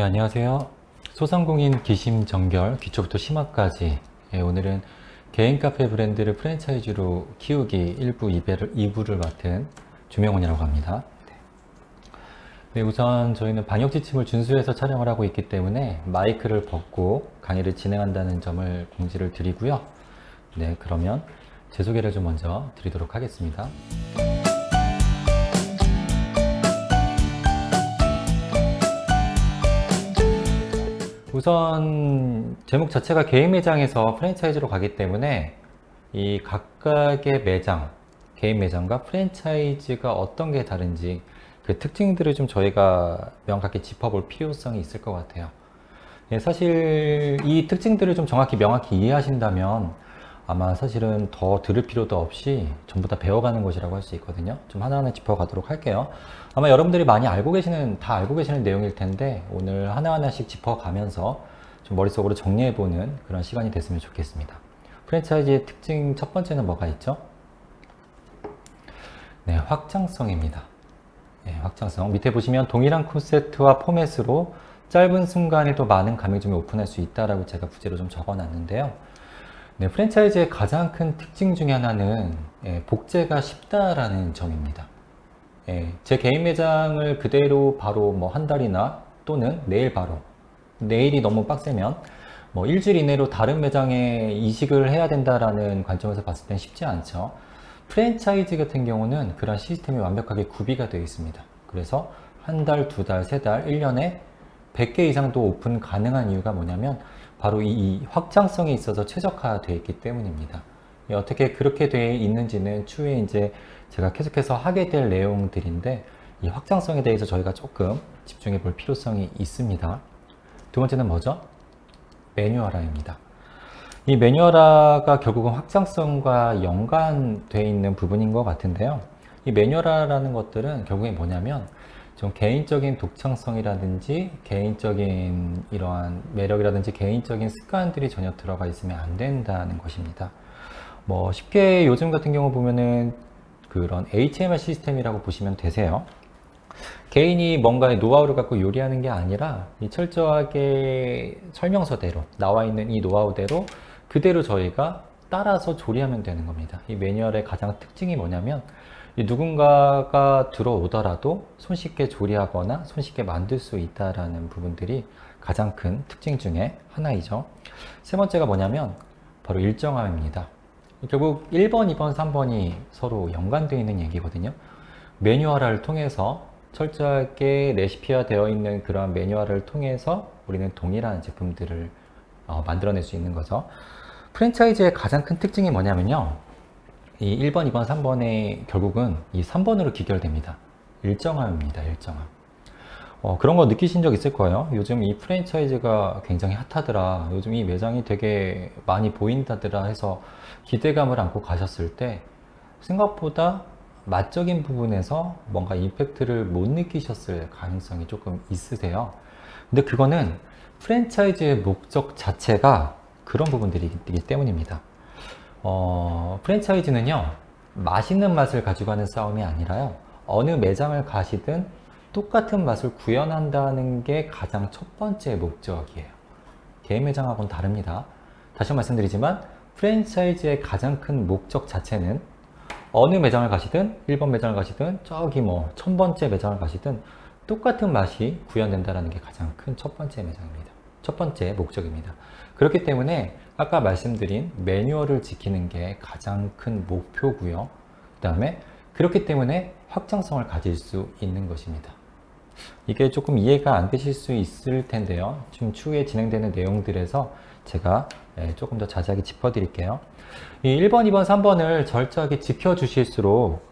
네, 안녕하세요. 소상공인 기심정결, 기초부터 심화까지. 오늘은 개인 카페 브랜드를 프랜차이즈로 키우기 1부, 2부를 맡은 주명훈이라고 합니다. 네, 우선 저희는 방역 지침을 준수해서 촬영을 하고 있기 때문에 마이크를 벗고 강의를 진행한다는 점을 공지를 드리고요. 네, 그러면 제 소개를 좀 먼저 드리도록 하겠습니다. 우선 제목 자체가 개인 매장에서 프랜차이즈로 가기 때문에 이 각각의 매장, 개인 매장과 프랜차이즈가 어떤 게 다른지 그 특징들을 좀 저희가 명확하게 짚어볼 필요성이 있을 것 같아요. 예, 사실 이 특징들을 좀 정확히 명확히 이해하신다면 아마 사실은 더 들을 필요도 없이 전부 다 배워가는 것이라고 할 수 있거든요. 좀 하나하나 짚어가도록 할게요. 아마 여러분들이 많이 다 알고 계시는 내용일 텐데 오늘 하나하나씩 짚어가면서 좀 머릿속으로 정리해보는 그런 시간이 됐으면 좋겠습니다. 프랜차이즈의 특징 첫 번째는 뭐가 있죠? 네, 확장성입니다. 네, 확장성. 밑에 보시면 동일한 콘셉트와 포맷으로 짧은 순간에도 많은 가맹점이 오픈할 수 있다라고 제가 부제로 좀 적어놨는데요. 네, 프랜차이즈의 가장 큰 특징 중에 하나는 복제가 쉽다라는 점입니다. 제 개인 매장을 그대로 바로 뭐 한 달이나 또는 내일 바로, 내일이 너무 빡세면 뭐 일주일 이내로 다른 매장에 이식을 해야 된다라는 관점에서 봤을 땐 쉽지 않죠. 프랜차이즈 같은 경우는 그런 시스템이 완벽하게 구비가 되어 있습니다. 그래서 한 달, 두 달, 세 달, 1년에 100개 이상도 오픈 가능한 이유가 뭐냐면 바로 이 확장성에 있어서 최적화되어 있기 때문입니다. 어떻게 그렇게 되어 있는지는 추후에 이제 제가 계속해서 하게 될 내용들인데 이 확장성에 대해서 저희가 조금 집중해 볼 필요성이 있습니다. 두 번째는 뭐죠? 매뉴얼화입니다. 이 매뉴얼화가 결국은 확장성과 연관되어 있는 부분인 것 같은데요. 이 매뉴얼화라는 것들은 결국에 뭐냐면 좀 개인적인 독창성이라든지 개인적인 이러한 매력이라든지 개인적인 습관들이 전혀 들어가 있으면 안 된다는 것입니다. 뭐 쉽게 요즘 같은 경우 보면은 그런 HMR 시스템이라고 보시면 되세요. 개인이 뭔가의 노하우를 갖고 요리하는 게 아니라 이 철저하게 설명서대로 나와 있는 이 노하우대로 그대로 저희가 따라서 조리하면 되는 겁니다. 이 매뉴얼의 가장 특징이 뭐냐면 누군가가 들어오더라도 손쉽게 조리하거나 손쉽게 만들 수 있다는 부분들이 가장 큰 특징 중에 하나이죠. 세 번째가 뭐냐면 바로 일정화입니다. 결국 1번, 2번, 3번이 서로 연관되어 있는 얘기거든요. 매뉴얼화를 통해서 철저하게 레시피화 되어 있는 그런 매뉴얼을 통해서 우리는 동일한 제품들을 만들어낼 수 있는 거죠. 프랜차이즈의 가장 큰 특징이 뭐냐면요. 이 1번, 2번, 3번의 결국은 이 3번으로 귀결됩니다. 일정화입니다. 일정화. 그런 거 느끼신 적 있을 거예요. 요즘 이 프랜차이즈가 굉장히 핫하더라. 요즘 이 매장이 되게 많이 보인다더라 해서 기대감을 안고 가셨을 때 생각보다 맛적인 부분에서 뭔가 임팩트를 못 느끼셨을 가능성이 조금 있으세요. 근데 그거는 프랜차이즈의 목적 자체가 그런 부분들이기 때문입니다. 프랜차이즈는요, 맛있는 맛을 가지고 가는 싸움이 아니라요, 어느 매장을 가시든 똑같은 맛을 구현한다는 게 가장 첫 번째 목적이에요. 개인 매장하고는 다릅니다. 다시 말씀드리지만, 프랜차이즈의 가장 큰 목적 자체는 어느 매장을 가시든, 1번 매장을 가시든, 저기 뭐, 1000번째 매장을 가시든, 똑같은 맛이 구현된다는 게 가장 큰 첫 번째 매장입니다. 첫 번째 목적입니다. 그렇기 때문에 아까 말씀드린 매뉴얼을 지키는 게 가장 큰 목표고요. 그 다음에 그렇기 때문에 확장성을 가질 수 있는 것입니다. 이게 조금 이해가 안 되실 수 있을 텐데요. 지금 추후에 진행되는 내용들에서 제가 조금 더 자세하게 짚어드릴게요. 이 1번, 2번, 3번을 철저하게 지켜주실수록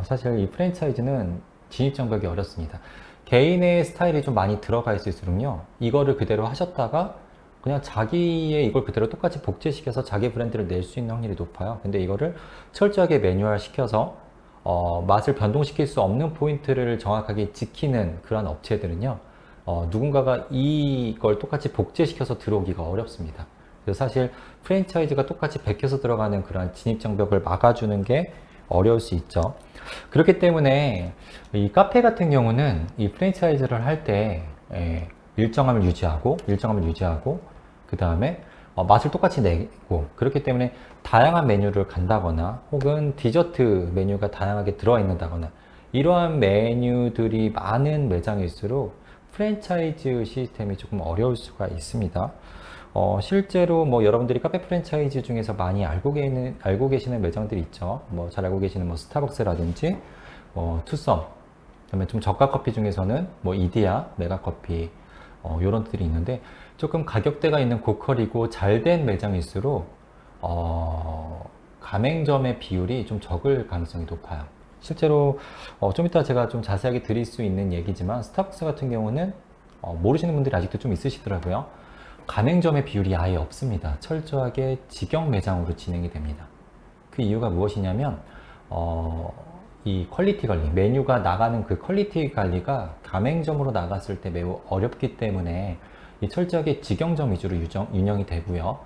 사실 이 프랜차이즈는 진입장벽이 어렵습니다. 개인의 스타일이 좀 많이 들어가 있을수록요, 이거를 그대로 하셨다가 그냥 자기의 이걸 그대로 똑같이 복제시켜서 자기 브랜드를 낼 수 있는 확률이 높아요. 근데 이거를 철저하게 매뉴얼 시켜서 맛을 변동시킬 수 없는 포인트를 정확하게 지키는 그런 업체들은요, 누군가가 이걸 똑같이 복제시켜서 들어오기가 어렵습니다. 그래서 사실 프랜차이즈가 똑같이 베껴서 들어가는 그런 진입장벽을 막아주는 게 어려울 수 있죠. 그렇기 때문에 이 카페 같은 경우는 이 프랜차이즈를 할 때 일정함을 유지하고 그 다음에 맛을 똑같이 내고, 그렇기 때문에 다양한 메뉴를 간다거나 혹은 디저트 메뉴가 다양하게 들어있는다거나 이러한 메뉴들이 많은 매장일수록 프랜차이즈 시스템이 조금 어려울 수가 있습니다. 실제로 뭐 여러분들이 카페 프랜차이즈 중에서 많이 알고 계시는 매장들이 있죠. 뭐 잘 알고 계시는 뭐 스타벅스라든지 투썸, 그다음에 좀 저가 커피 중에서는 뭐 이디야, 메가커피 이런 들이 있는데, 조금 가격대가 있는 고퀄이고 잘된 매장일수록 가맹점의 비율이 좀 적을 가능성이 높아요. 실제로 좀 이따 제가 좀 자세하게 드릴 수 있는 얘기지만, 스타벅스 같은 경우는 모르시는 분들이 아직도 좀 있으시더라고요. 가맹점의 비율이 아예 없습니다. 철저하게 직영 매장으로 진행이 됩니다. 그 이유가 무엇이냐면 이 퀄리티 관리, 메뉴가 나가는 그 퀄리티 관리가 가맹점으로 나갔을 때 매우 어렵기 때문에 이 철저하게 직영점 위주로 운영이 되고요.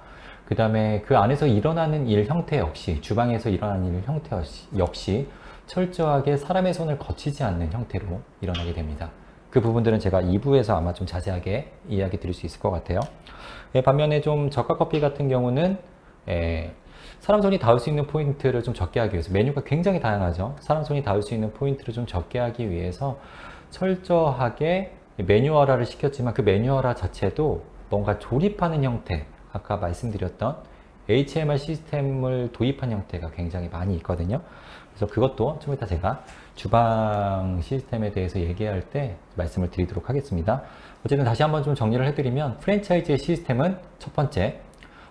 그 다음에 그 안에서 일어나는 일 형태 역시, 주방에서 일어나는 일 형태 역시 철저하게 사람의 손을 거치지 않는 형태로 일어나게 됩니다. 그 부분들은 제가 2부에서 아마 좀 자세하게 이야기 드릴 수 있을 것 같아요. 반면에 좀 저가 커피 같은 경우는 사람 손이 닿을 수 있는 포인트를 좀 적게 하기 위해서, 메뉴가 굉장히 다양하죠. 사람 손이 닿을 수 있는 포인트를 좀 적게 하기 위해서 철저하게 매뉴얼화를 시켰지만, 그 매뉴얼화 자체도 뭔가 조립하는 형태, 아까 말씀드렸던 HMR 시스템을 도입한 형태가 굉장히 많이 있거든요. 그래서 그것도 좀 이따 제가 주방 시스템에 대해서 얘기할 때 말씀을 드리도록 하겠습니다. 어쨌든 다시 한번 좀 정리를 해드리면, 프랜차이즈의 시스템은 첫 번째,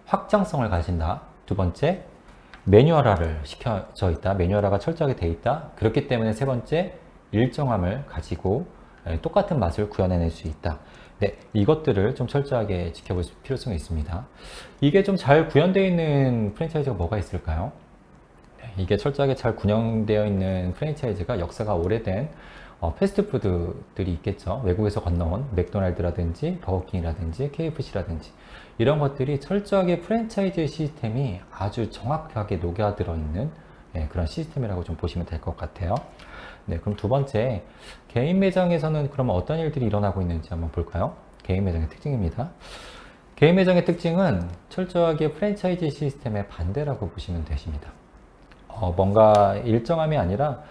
확장성을 가진다. 두 번째, 매뉴얼화를 시켜져 있다. 매뉴얼화가 철저하게 돼 있다. 그렇기 때문에 세 번째, 일정함을 가지고 똑같은 맛을 구현해낼 수 있다. 네, 이것들을 좀 철저하게 지켜볼 필요성이 있습니다. 이게 좀 잘 구현되어 있는 프랜차이즈가 뭐가 있을까요? 이게 철저하게 잘 구현되어 있는 프랜차이즈가 역사가 오래된 패스트푸드들이 있겠죠. 외국에서 건너온 맥도날드라든지 버거킹이라든지 KFC라든지 이런 것들이 철저하게 프랜차이즈 시스템이 아주 정확하게 녹여들어 있는 그런 시스템이라고 좀 보시면 될 것 같아요. 네, 그럼 두 번째, 개인 매장에서는 그러면 어떤 일들이 일어나고 있는지 한번 볼까요? 개인 매장의 특징입니다. 개인 매장의 특징은 철저하게 프랜차이즈 시스템의 반대라고 보시면 되십니다. 뭔가 일정함이 아니라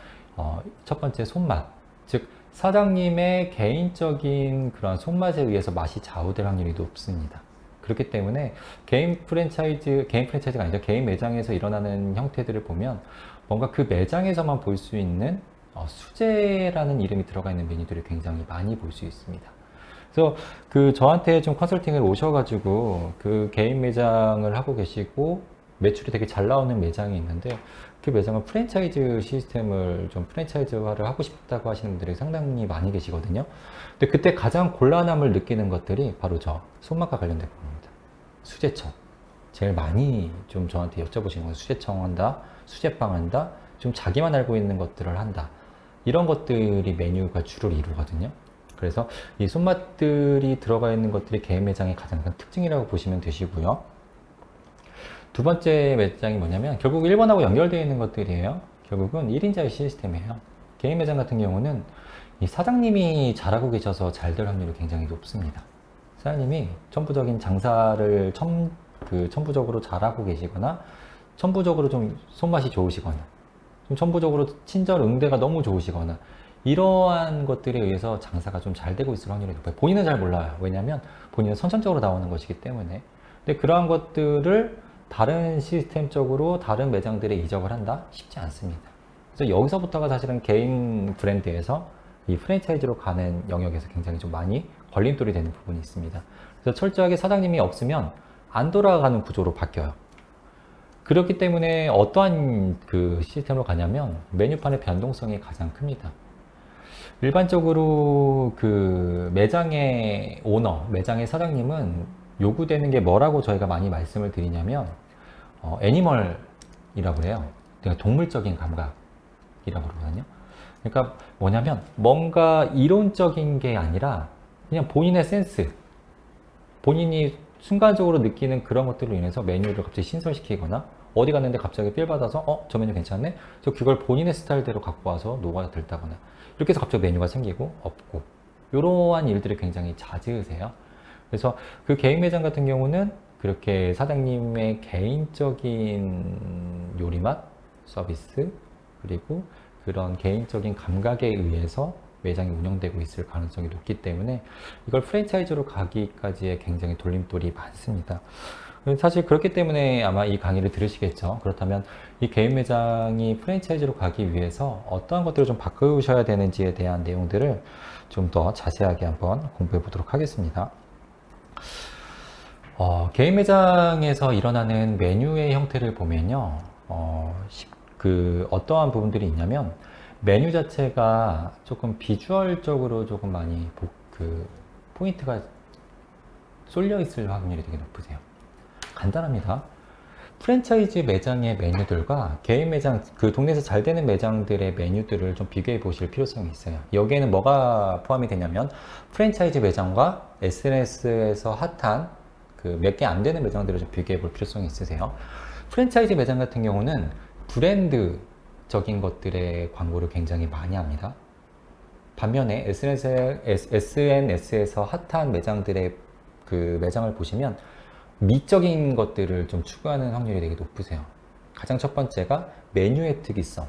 첫 번째, 손맛, 즉 사장님의 개인적인 그런 손맛에 의해서 맛이 좌우될 확률이 높습니다. 그렇기 때문에 개인 프랜차이즈가 아니죠. 개인 매장에서 일어나는 형태들을 보면 뭔가 그 매장에서만 볼 수 있는 수제라는 이름이 들어가 있는 메뉴들을 굉장히 많이 볼 수 있습니다. 그래서 저한테 좀 컨설팅을 오셔가지고 그 개인 매장을 하고 계시고 매출이 되게 잘 나오는 매장이 있는데, 그 매장은 프랜차이즈 시스템을 좀 프랜차이즈화를 하고 싶다고 하시는 분들이 상당히 많이 계시거든요. 근데 그때 가장 곤란함을 느끼는 것들이 바로 손맛과 관련된 겁니다. 수제청. 제일 많이 좀 저한테 여쭤보시는 건 수제청 한다, 수제빵 한다, 좀 자기만 알고 있는 것들을 한다. 이런 것들이 메뉴가 주를 이루거든요. 그래서 이 손맛들이 들어가 있는 것들이 개인 매장의 가장 큰 특징이라고 보시면 되시고요. 두 번째 매장이 뭐냐면 결국 1번하고 연결되어 있는 것들이에요. 결국은 1인자의 시스템이에요. 개인 매장 같은 경우는 이 사장님이 잘하고 계셔서 잘 될 확률이 굉장히 높습니다. 사장님이 천부적인 장사를 천부적으로 잘하고 계시거나, 천부적으로 좀 손맛이 좋으시거나, 좀 천부적으로 친절 응대가 너무 좋으시거나, 이러한 것들에 의해서 장사가 좀 잘 되고 있을 확률이 높아요. 본인은 잘 몰라요. 왜냐하면 본인은 선천적으로 나오는 것이기 때문에. 근데 그러한 것들을 다른 시스템적으로 다른 매장들에 이적을 한다? 쉽지 않습니다. 그래서 여기서부터가 사실은 개인 브랜드에서 이 프랜차이즈로 가는 영역에서 굉장히 좀 많이 걸림돌이 되는 부분이 있습니다. 그래서 철저하게 사장님이 없으면 안 돌아가는 구조로 바뀌어요. 그렇기 때문에 어떠한 그 시스템으로 가냐면 메뉴판의 변동성이 가장 큽니다. 일반적으로 그 매장의 오너, 매장의 사장님은 요구되는 게 뭐라고 저희가 많이 말씀을 드리냐면 애니멀이라고 해요. 그러니까 동물적인 감각이라고 그러거든요. 그러니까 뭐냐면 뭔가 이론적인 게 아니라 그냥 본인의 센스, 본인이 순간적으로 느끼는 그런 것들로 인해서 메뉴를 갑자기 신설시키거나, 어디 갔는데 갑자기 삘 받아서 저 메뉴 괜찮네? 그래서 그걸 본인의 스타일대로 갖고 와서 녹아들다거나, 이렇게 해서 갑자기 메뉴가 생기고 없고, 이러한 일들이 굉장히 잦으세요. 그래서 그 개인 매장 같은 경우는 그렇게 사장님의 개인적인 요리맛 서비스 그리고 그런 개인적인 감각에 의해서 매장이 운영되고 있을 가능성이 높기 때문에 이걸 프랜차이즈로 가기까지의 굉장히 돌림돌이 많습니다. 사실 그렇기 때문에 아마 이 강의를 들으시겠죠. 그렇다면 이 개인 매장이 프랜차이즈로 가기 위해서 어떠한 것들을 좀 바꾸셔야 되는지에 대한 내용들을 좀 더 자세하게 한번 공부해 보도록 하겠습니다. 개인 매장에서 일어나는 메뉴의 형태를 보면요. 어떠한 부분들이 있냐면 메뉴 자체가 조금 비주얼적으로 조금 많이 포인트가 쏠려 있을 확률이 되게 높으세요. 간단합니다. 프랜차이즈 매장의 메뉴들과 개인 매장, 그 동네에서 잘 되는 매장들의 메뉴들을 좀 비교해 보실 필요성이 있어요. 여기에는 뭐가 포함이 되냐면 프랜차이즈 매장과 SNS에서 핫한 그 몇 개 안 되는 매장들을 좀 비교해 볼 필요성이 있으세요. 프랜차이즈 매장 같은 경우는 브랜드적인 것들의 광고를 굉장히 많이 합니다. 반면에 SNS에서 핫한 매장들의 그 매장을 보시면 미적인 것들을 좀 추구하는 확률이 되게 높으세요. 가장 첫 번째가 메뉴의 특이성,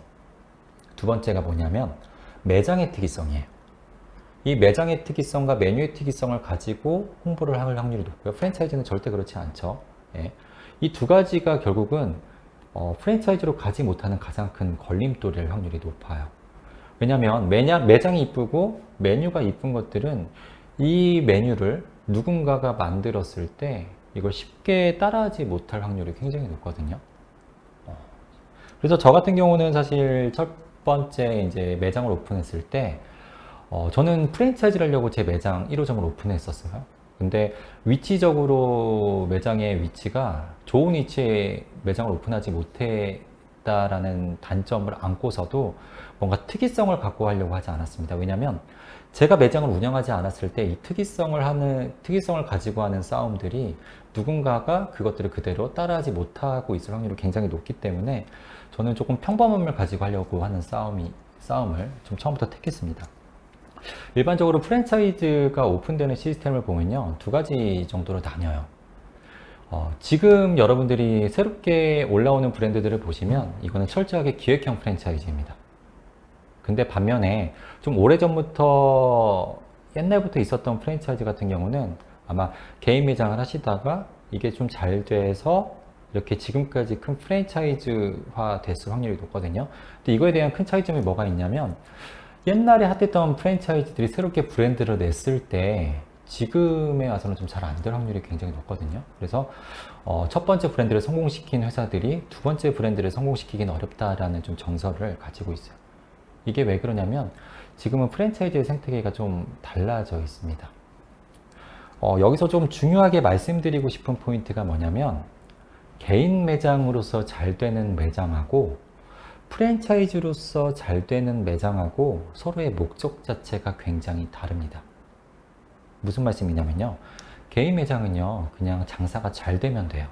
두 번째가 뭐냐면 매장의 특이성이에요. 이 매장의 특이성과 메뉴의 특이성을 가지고 홍보를 할 확률이 높고요. 프랜차이즈는 절대 그렇지 않죠. 예. 이 두 가지가 결국은 프랜차이즈로 가지 못하는 가장 큰 걸림돌일 확률이 높아요. 왜냐하면 매장이 이쁘고 메뉴가 이쁜 것들은 이 메뉴를 누군가가 만들었을 때 이걸 쉽게 따라하지 못할 확률이 굉장히 높거든요. 그래서 저 같은 경우는 사실 첫 번째 이제 매장을 오픈했을 때 저는 프랜차이즈를 하려고 제 매장 1호점을 오픈했었어요. 근데 위치적으로 매장의 위치가 좋은 위치에 매장을 오픈하지 못했다라는 단점을 안고서도 뭔가 특이성을 갖고 하려고 하지 않았습니다. 왜냐하면 제가 매장을 운영하지 않았을 때 이 특이성을 가지고 하는 싸움들이 누군가가 그것들을 그대로 따라하지 못하고 있을 확률이 굉장히 높기 때문에 저는 조금 평범함을 가지고 하려고 하는 싸움을 좀 처음부터 택했습니다. 일반적으로 프랜차이즈가 오픈되는 시스템을 보면요, 두 가지 정도로 나뉘어요. 지금 여러분들이 새롭게 올라오는 브랜드들을 보시면 이거는 철저하게 기획형 프랜차이즈입니다. 근데 반면에 좀 오래전부터 옛날부터 있었던 프랜차이즈 같은 경우는 아마 개인 매장을 하시다가 이게 좀 잘 돼서 이렇게 지금까지 큰 프랜차이즈화 됐을 확률이 높거든요. 근데 이거에 대한 큰 차이점이 뭐가 있냐면 옛날에 핫했던 프랜차이즈들이 새롭게 브랜드를 냈을 때 지금에 와서는 좀 잘 안 될 확률이 굉장히 높거든요. 그래서 첫 번째 브랜드를 성공시킨 회사들이 두 번째 브랜드를 성공시키기는 어렵다라는 좀 정서를 가지고 있어요. 이게 왜 그러냐면 지금은 프랜차이즈의 생태계가 좀 달라져 있습니다. 여기서 좀 중요하게 말씀드리고 싶은 포인트가 뭐냐면 개인 매장으로서 잘 되는 매장하고 프랜차이즈로서 잘 되는 매장하고 서로의 목적 자체가 굉장히 다릅니다. 무슨 말씀이냐면요. 개인 매장은요, 그냥 장사가 잘 되면 돼요.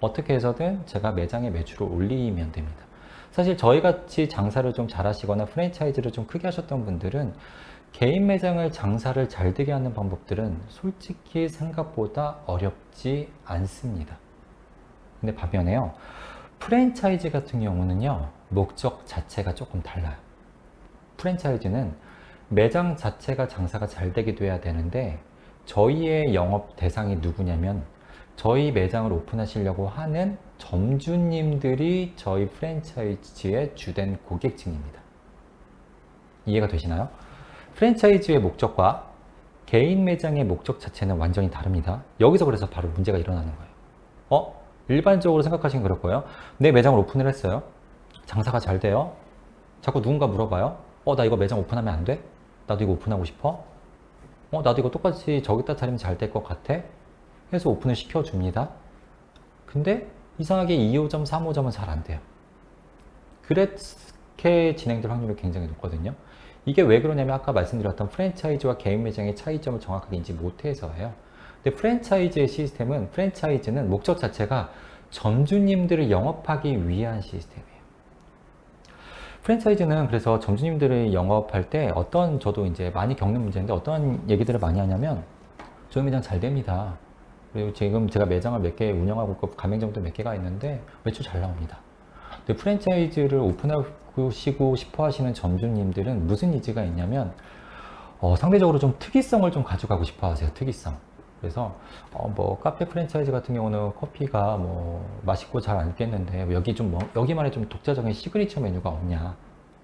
어떻게 해서든 제가 매장의 매출을 올리면 됩니다. 사실 저희같이 장사를 좀 잘하시거나 프랜차이즈를 좀 크게 하셨던 분들은 개인 매장을 장사를 잘 되게 하는 방법들은 솔직히 생각보다 어렵지 않습니다. 근데 반면에요, 프랜차이즈 같은 경우는요, 목적 자체가 조금 달라요. 프랜차이즈는 매장 자체가 장사가 잘 되게 돼야 되는데 저희의 영업 대상이 누구냐면 저희 매장을 오픈하시려고 하는 점주님들이 저희 프랜차이즈의 주된 고객층입니다. 이해가 되시나요? 프랜차이즈의 목적과 개인 매장의 목적 자체는 완전히 다릅니다. 여기서 그래서 바로 문제가 일어나는 거예요. 일반적으로 생각하시면 그럴 거예요. 내 매장을 오픈을 했어요. 장사가 잘 돼요. 자꾸 누군가 물어봐요. 나 이거 매장 오픈하면 안 돼? 나도 이거 오픈하고 싶어? 나도 이거 똑같이 저기다 차리면 잘 될 것 같아? 해서 오픈을 시켜줍니다. 근데 이상하게 2호점, 3호점은 잘 안 돼요. 그렇게 진행될 확률이 굉장히 높거든요. 이게 왜 그러냐면 아까 말씀드렸던 프랜차이즈와 개인 매장의 차이점을 정확하게 인지 못해서예요. 근데 프랜차이즈의 시스템은, 프랜차이즈는 목적 자체가 점주님들을 영업하기 위한 시스템이에요. 프랜차이즈는 그래서 점주님들이 영업할 때 저도 이제 많이 겪는 문제인데 어떤 얘기들을 많이 하냐면 저희 매장 잘 됩니다. 그리고 지금 제가 매장을 몇 개 운영하고 있고 가맹점도 몇 개가 있는데 매출 잘 나옵니다. 근데 프랜차이즈를 오픈하고 싶어 하시는 점주님들은 무슨 니즈가 있냐면 상대적으로 좀 특이성을 좀 가져가고 싶어 하세요. 특이성. 그래서 뭐 카페 프랜차이즈 같은 경우는 커피가 뭐 맛있고 잘 안 있겠는데 여기만의 좀 독자적인 시그니처 메뉴가 없냐,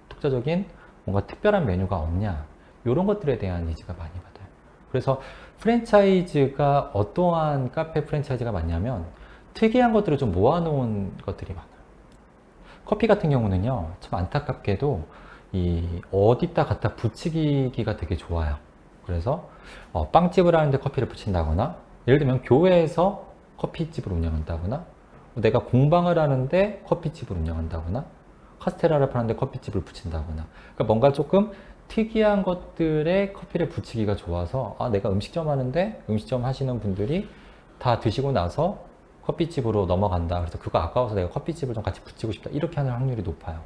독자적인 뭔가 특별한 메뉴가 없냐, 이런 것들에 대한 니즈가 많이 받아요. 그래서 프랜차이즈가 어떠한 카페 프랜차이즈가 많냐면 특이한 것들을 좀 모아놓은 것들이 많아요. 커피 같은 경우는요, 참 안타깝게도 어디다 갖다 붙이기가 되게 좋아요. 그래서 빵집을 하는데 커피를 붙인다거나, 예를 들면 교회에서 커피집을 운영한다거나, 내가 공방을 하는데 커피집을 운영한다거나, 카스테라를 파는데 커피집을 붙인다거나, 그러니까 뭔가 조금 특이한 것들에 커피를 붙이기가 좋아서 내가 음식점 하는데 음식점 하시는 분들이 다 드시고 나서 커피집으로 넘어간다. 그래서 그거 아까워서 내가 커피집을 좀 같이 붙이고 싶다. 이렇게 하는 확률이 높아요.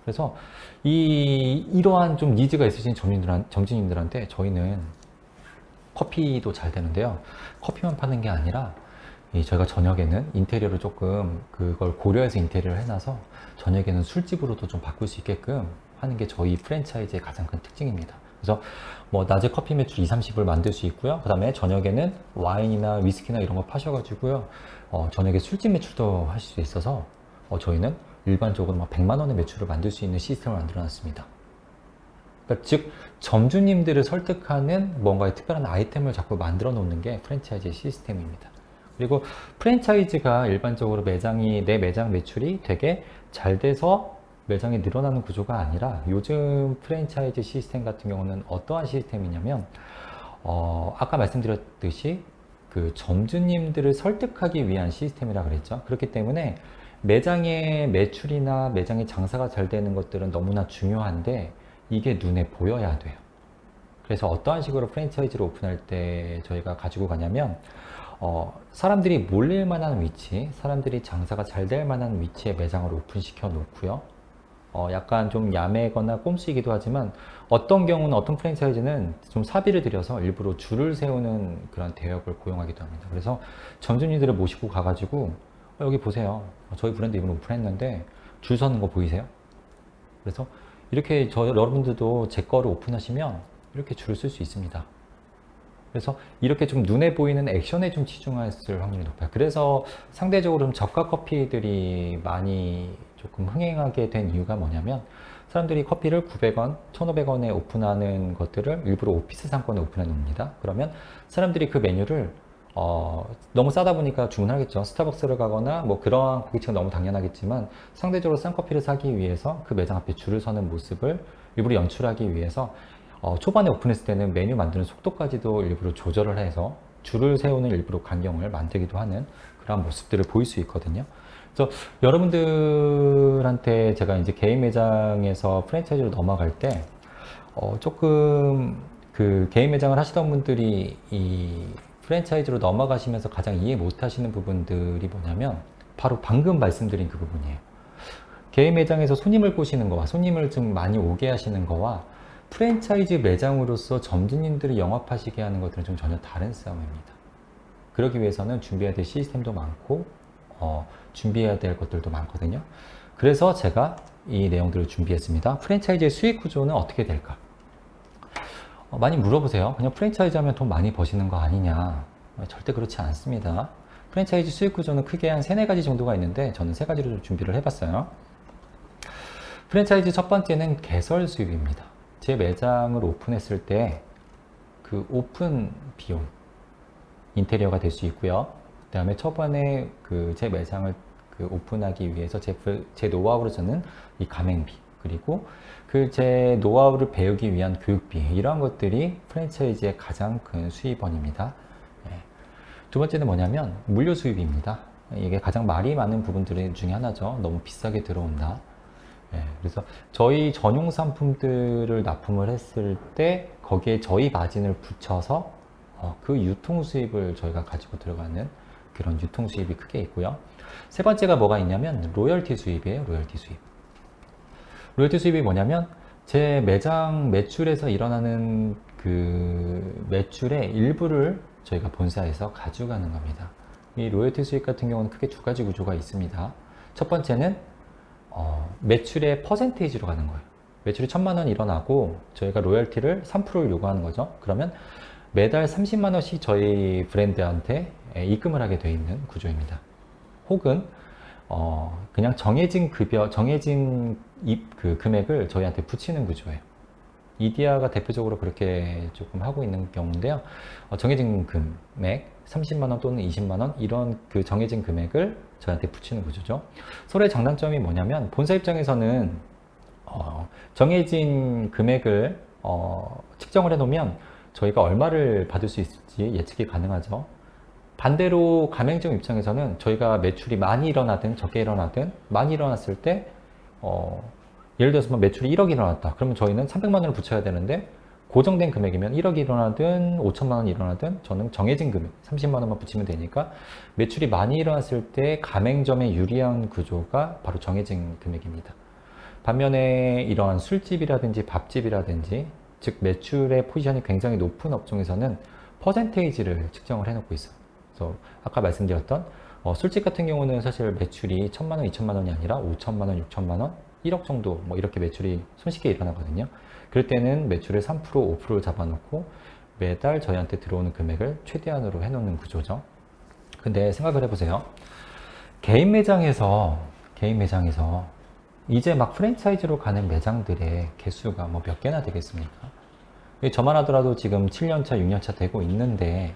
그래서 이러한 좀 니즈가 있으신 점주님들한테 저희는 커피도 잘 되는데요. 커피만 파는 게 아니라 저희가 저녁에는 인테리어를 조금 그걸 고려해서 인테리어를 해놔서 저녁에는 술집으로도 좀 바꿀 수 있게끔 하는 게 저희 프랜차이즈의 가장 큰 특징입니다. 그래서 뭐 낮에 커피 매출 2, 30을 만들 수 있고요. 그 다음에 저녁에는 와인이나 위스키나 이런 거 파셔가지고요. 저녁에 술집 매출도 하실 수 있어서 저희는 일반적으로 막 100만 원의 매출을 만들 수 있는 시스템을 만들어 놨습니다. 그러니까 즉 점주님들을 설득하는 뭔가의 특별한 아이템을 자꾸 만들어 놓는 게 프랜차이즈 시스템입니다. 그리고 프랜차이즈가 일반적으로 내 매장 매출이 되게 잘 돼서 매장이 늘어나는 구조가 아니라 요즘 프랜차이즈 시스템 같은 경우는 어떠한 시스템이냐면 아까 말씀드렸듯이 그 점주님들을 설득하기 위한 시스템이라 그랬죠. 그렇기 때문에 매장의 매출이나 매장의 장사가 잘 되는 것들은 너무나 중요한데 이게 눈에 보여야 돼요. 그래서 어떠한 식으로 프랜차이즈를 오픈할 때 저희가 가지고 가냐면 사람들이 몰릴 만한 위치, 사람들이 장사가 잘 될 만한 위치에 매장을 오픈시켜 놓고요. 약간 좀 야매거나 꼼수이기도 하지만 어떤 경우는 어떤 프랜차이즈는 좀 사비를 들여서 일부러 줄을 세우는 그런 대역을 고용하기도 합니다. 그래서 점주님들을 모시고 가가지고 여기 보세요. 저희 브랜드 이번 오픈했는데 줄 서는 거 보이세요? 그래서 이렇게 여러분들도 제 거를 오픈하시면 이렇게 줄을 쓸 수 있습니다. 그래서 이렇게 좀 눈에 보이는 액션에 좀 치중했을 확률이 높아요. 그래서 상대적으로 좀 저가 커피들이 많이 조금 흥행하게 된 이유가 뭐냐면 사람들이 커피를 900원, 1,500원에 오픈하는 것들을 일부러 오피스 상권에 오픈해 놓습니다. 그러면 사람들이 그 메뉴를 너무 싸다 보니까 주문하겠죠. 스타벅스를 가거나 뭐 그러한 고객층은 너무 당연하겠지만 상대적으로 싼 커피를 사기 위해서 그 매장 앞에 줄을 서는 모습을 일부러 연출하기 위해서 초반에 오픈했을 때는 메뉴 만드는 속도까지도 일부러 조절을 해서 줄을 세우는 일부러 광경을 만들기도 하는 그런 모습들을 보일 수 있거든요. 그래서 여러분들한테 제가 이제 개인 매장에서 프랜차이즈로 넘어갈 때 조금 그 개인 매장을 하시던 분들이 이 프랜차이즈로 넘어가시면서 가장 이해 못 하시는 부분들이 뭐냐면 바로 방금 말씀드린 그 부분이에요. 개인 매장에서 손님을 꼬시는 거와 손님을 좀 많이 오게 하시는 거와 프랜차이즈 매장으로서 점주님들이 영업하시게 하는 것들은 좀 전혀 다른 싸움입니다. 그러기 위해서는 준비해야 될 시스템도 많고 준비해야 될 것들도 많거든요. 그래서 제가 이 내용들을 준비했습니다. 프랜차이즈의 수익 구조는 어떻게 될까? 많이 물어보세요. 그냥 프랜차이즈 하면 돈 많이 버시는 거 아니냐? 절대 그렇지 않습니다. 프랜차이즈 수익 구조는 크게 한 3-4가지 정도가 있는데 저는 3가지로 준비를 해봤어요. 프랜차이즈 첫 번째는 개설 수입입니다. 제 매장을 오픈했을 때 그 오픈 비용, 인테리어가 될 수 있고요. 그 다음에 초반에 제 매장을 오픈하기 위해서 제 노하우로 저는 이 가맹비, 그리고 제 노하우를 배우기 위한 교육비, 이러한 것들이 프랜차이즈의 가장 큰 수입원입니다. 두 번째는 뭐냐면 물류 수입입니다. 이게 가장 말이 많은 부분들 중에 하나죠. 너무 비싸게 들어온다. 그래서 저희 전용 상품들을 납품을 했을 때 거기에 저희 마진을 붙여서 그 유통 수입을 저희가 가지고 들어가는 그런 유통 수입이 크게 있고요. 세 번째가 뭐가 있냐면 로열티 수입이에요. 로열티 수입. 로열티 수입이 뭐냐면 제 매장 매출에서 일어나는 그 매출의 일부를 저희가 본사에서 가져가는 겁니다. 이 로열티 수익 같은 경우는 크게 두 가지 구조가 있습니다. 첫 번째는 매출의 퍼센테이지로 가는 거예요. 매출이 1,000만 원 일어나고 저희가 로열티를 3%를 요구하는 거죠. 그러면 매달 30만 원씩 저희 브랜드한테 입금을 하게 되어 있는 구조입니다. 혹은 그냥 정해진 급여, 정해진 그 금액을 저희한테 붙이는 구조예요. 이디야가 대표적으로 그렇게 조금 하고 있는 경우인데요. 정해진 금액, 30만 원 또는 20만 원 이런 그 정해진 금액을 저희한테 붙이는 구조죠. 서로의 장단점이 뭐냐면 본사 입장에서는 정해진 금액을 측정을 해놓으면 저희가 얼마를 받을 수 있을지 예측이 가능하죠. 반대로 가맹점 입장에서는 저희가 매출이 많이 일어나든 적게 일어나든 많이 일어났을 때 예를 들어서 매출이 1억이 일어났다. 그러면 저희는 300만 원을 붙여야 되는데 고정된 금액이면 1억이 일어나든 5천만 원이 일어나든 저는 정해진 금액 30만 원만 붙이면 되니까 매출이 많이 일어났을 때 가맹점에 유리한 구조가 바로 정해진 금액입니다. 반면에 이러한 술집이라든지 밥집이라든지 즉 매출의 포지션이 굉장히 높은 업종에서는 퍼센테이지를 측정을 해놓고 있어요. 그래서 아까 말씀드렸던 술집 같은 경우는 사실 매출이 1,000만 원, 2천만 원이 아니라 5천만 원, 6천만 원, 1억 정도 뭐 이렇게 매출이 손쉽게 일어나거든요. 그럴 때는 매출을 3%, 5% 잡아놓고 매달 저희한테 들어오는 금액을 최대한으로 해놓는 구조죠. 근데 생각을 해보세요. 개인 매장에서 이제 막 프랜차이즈로 가는 매장들의 개수가 뭐 몇 개나 되겠습니까? 저만 하더라도 지금 7년차, 6년차 되고 있는데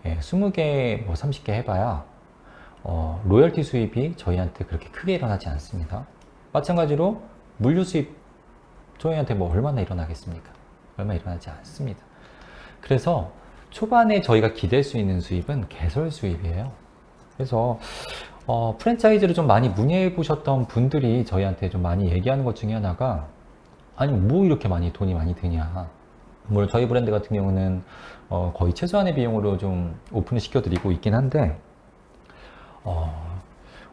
20개, 뭐 30개 해봐야 로열티 수입이 저희한테 그렇게 크게 일어나지 않습니다. 마찬가지로 물류 수입 저희한테 뭐 얼마나 일어나겠습니까? 얼마 일어나지 않습니다. 그래서 초반에 저희가 기댈 수 있는 수입은 개설 수입이에요. 그래서 프랜차이즈를 좀 많이 문의해 보셨던 분들이 저희한테 좀 많이 얘기하는 것 중에 하나가 아니 뭐 이렇게 많이 돈이 많이 드냐. 물론 저희 브랜드 같은 경우는 거의 최소한의 비용으로 좀 오픈을 시켜드리고 있긴 한데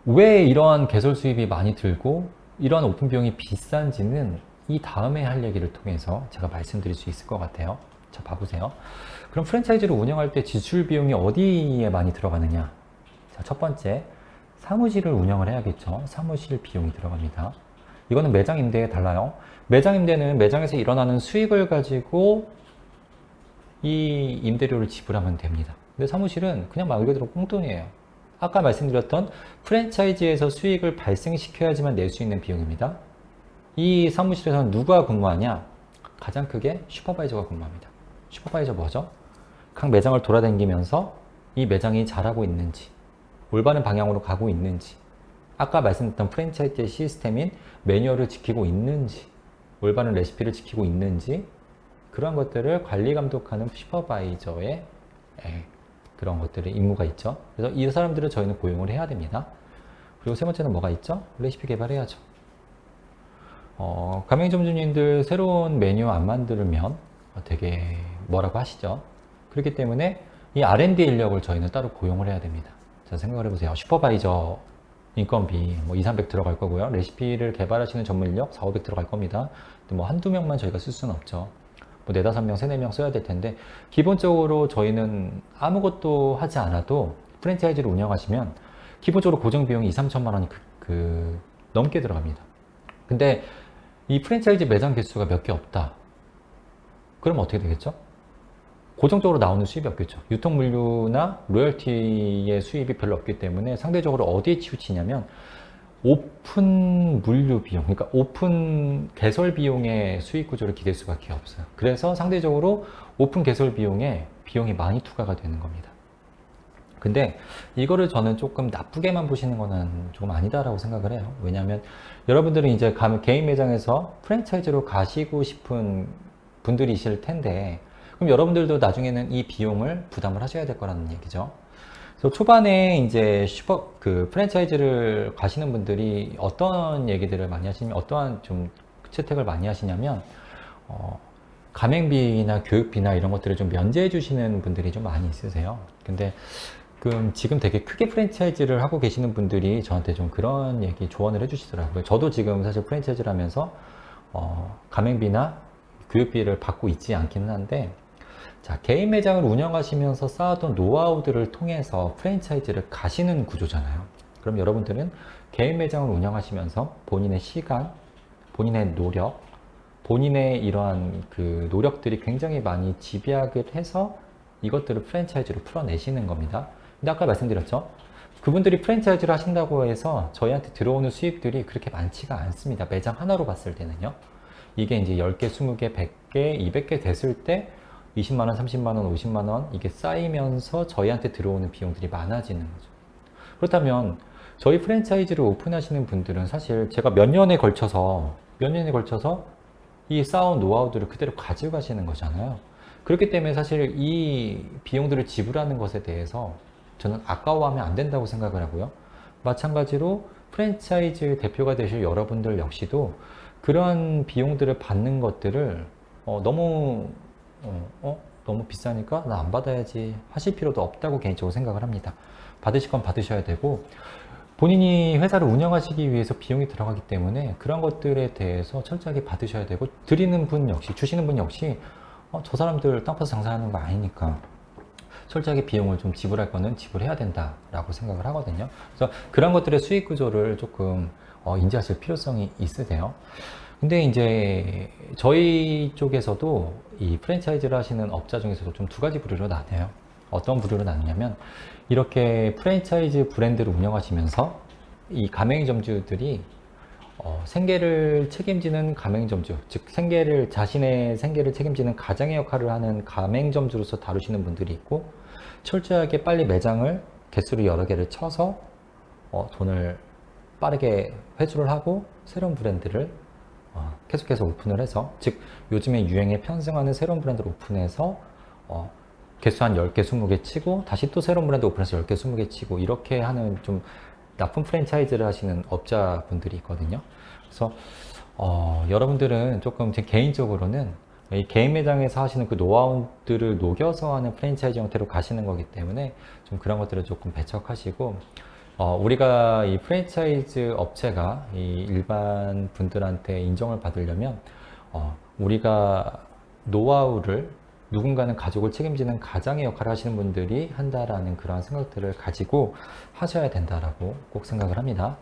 왜 이러한 개설 수입이 많이 들고 이러한 오픈 비용이 비싼지는 이 다음에 할 얘기를 통해서 제가 말씀드릴 수 있을 것 같아요. 자, 봐보세요. 그럼 프랜차이즈를 운영할 때 지출 비용이 어디에 많이 들어가느냐? 자, 첫 번째, 사무실을 운영을 해야겠죠. 사무실 비용이 들어갑니다. 이거는 매장 임대에 달라요. 매장 임대는 매장에서 일어나는 수익을 가지고 이 임대료를 지불하면 됩니다. 근데 사무실은 그냥 말 그대로 꽁돈이에요. 아까 말씀드렸던 프랜차이즈에서 수익을 발생시켜야지만 낼 수 있는 비용입니다. 이 사무실에서는 누가 근무하냐? 가장 크게 슈퍼바이저가 근무합니다. 슈퍼바이저 뭐죠? 각 매장을 돌아다니면서 이 매장이 잘하고 있는지, 올바른 방향으로 가고 있는지, 아까 말씀드렸던 프랜차이즈의 시스템인 매뉴얼을 지키고 있는지, 올바른 레시피를 지키고 있는지, 그런 것들을 관리 감독하는 슈퍼바이저의 그런 것들의 임무가 있죠. 그래서 이 사람들을 저희는 고용을 해야 됩니다. 그리고 세 번째는 뭐가 있죠? 레시피 개발해야죠. 가맹점 주님들 새로운 메뉴 안 만들면 되게 뭐라고 하시죠? 그렇기 때문에 이 R&D 인력을 저희는 따로 고용을 해야 됩니다. 자, 생각을 해보세요. 슈퍼바이저 인건비 뭐 2, 300 들어갈 거고요. 레시피를 개발하시는 전문 인력 4, 500 들어갈 겁니다. 근데 뭐 한두 명만 저희가 쓸 수는 없죠. 뭐 4, 5명, 3, 4명 써야 될 텐데 기본적으로 저희는 아무것도 하지 않아도 프랜차이즈를 운영하시면 기본적으로 고정 비용이 2, 3천만 원이 넘게 들어갑니다. 근데 이 프랜차이즈 매장 개수가 몇 개 없다. 그럼 어떻게 되겠죠? 고정적으로 나오는 수입이 없겠죠. 유통물류나 로열티의 수입이 별로 없기 때문에 상대적으로 어디에 치우치냐면 오픈 물류 비용, 그러니까 오픈 개설 비용의 수익 구조를 기댈 수밖에 없어요. 그래서 상대적으로 오픈 개설 비용이 많이 투과가 되는 겁니다. 근데 이거를 저는 조금 나쁘게만 보시는 거는 조금 아니다라고 생각을 해요. 왜냐하면 여러분들은 이제 개인 매장에서 프랜차이즈로 가시고 싶은 분들이실 텐데 그럼 여러분들도 나중에는 이 비용을 부담을 하셔야 될 거라는 얘기죠. 그래서 초반에 이제 프랜차이즈를 가시는 분들이 어떤 얘기들을 많이 하시냐면 어떠한 좀 채택을 많이 하시냐면 가맹비나 교육비나 이런 것들을 좀 면제해 주시는 분들이 좀 많이 있으세요. 근데 지금 되게 크게 프랜차이즈를 하고 계시는 분들이 저한테 좀 그런 얘기 조언을 해주시더라고요. 저도 지금 사실 프랜차이즈를 하면서 가맹비나 교육비를 받고 있지 않기는 한데, 자, 개인 매장을 운영하시면서 쌓았던 노하우들을 통해서 프랜차이즈를 가시는 구조잖아요. 그럼 여러분들은 개인 매장을 운영하시면서 본인의 시간, 본인의 노력, 본인의 이러한 그 노력들이 굉장히 많이 집약을 해서 이것들을 프랜차이즈로 풀어내시는 겁니다. 근데 아까 말씀드렸죠? 그분들이 프랜차이즈를 하신다고 해서 저희한테 들어오는 수입들이 그렇게 많지가 않습니다. 매장 하나로 봤을 때는요. 이게 이제 10개, 20개, 100개, 200개 됐을 때 20만원, 30만원, 50만원 이게 쌓이면서 저희한테 들어오는 비용들이 많아지는 거죠. 그렇다면 저희 프랜차이즈를 오픈하시는 분들은 사실 제가 몇 년에 걸쳐서 이 쌓아온 노하우들을 그대로 가져가시는 거잖아요. 그렇기 때문에 사실 이 비용들을 지불하는 것에 대해서 저는 아까워하면 안 된다고 생각을 하고요. 마찬가지로 프랜차이즈 대표가 되실 여러분들 역시도 그러한 비용들을 받는 것들을 너무 비싸니까 나 안 받아야지 하실 필요도 없다고 개인적으로 생각을 합니다. 받으실 건 받으셔야 되고, 본인이 회사를 운영하시기 위해서 비용이 들어가기 때문에 그런 것들에 대해서 철저하게 받으셔야 되고, 드리는 분 역시, 주시는 분 역시 저 사람들 땅 파서 장사하는 거 아니니까 철저하게 비용을 좀 지불할 거는 지불해야 된다라고 생각을 하거든요. 그래서 그런 것들의 수익 구조를 조금 인지하실 필요성이 있으세요. 근데 이제 저희 쪽에서도 이 프랜차이즈를 하시는 업자 중에서도 좀 두 가지 부류로 나뉘어요. 어떤 부류로 나누냐면, 이렇게 프랜차이즈 브랜드를 운영하시면서 이 가맹점주들이 생계를 책임지는 가맹점주, 즉 자신의 생계를 책임지는 가장의 역할을 하는 가맹점주로서 다루시는 분들이 있고, 철저하게 빨리 매장을 개수를 여러 개를 쳐서 돈을 빠르게 회수를 하고 새로운 브랜드를 계속해서 오픈을 해서, 즉 요즘에 유행에 편승하는 새로운 브랜드를 오픈해서 개수 한 10개, 20개 치고 다시 또 새로운 브랜드 오픈해서 10개, 20개 치고 이렇게 하는 좀 나쁜 프랜차이즈를 하시는 업자분들이 있거든요. 그래서 여러분들은 조금 제 개인적으로는 이 개인 매장에서 하시는 그 노하우들을 녹여서 하는 프랜차이즈 형태로 가시는 거기 때문에 좀 그런 것들을 조금 배척하시고, 우리가 이 프랜차이즈 업체가 이 일반 분들한테 인정을 받으려면 우리가 노하우를 누군가는 가족을 책임지는 가장의 역할을 하시는 분들이 한다라는 그런 생각들을 가지고 하셔야 된다라고 꼭 생각을 합니다.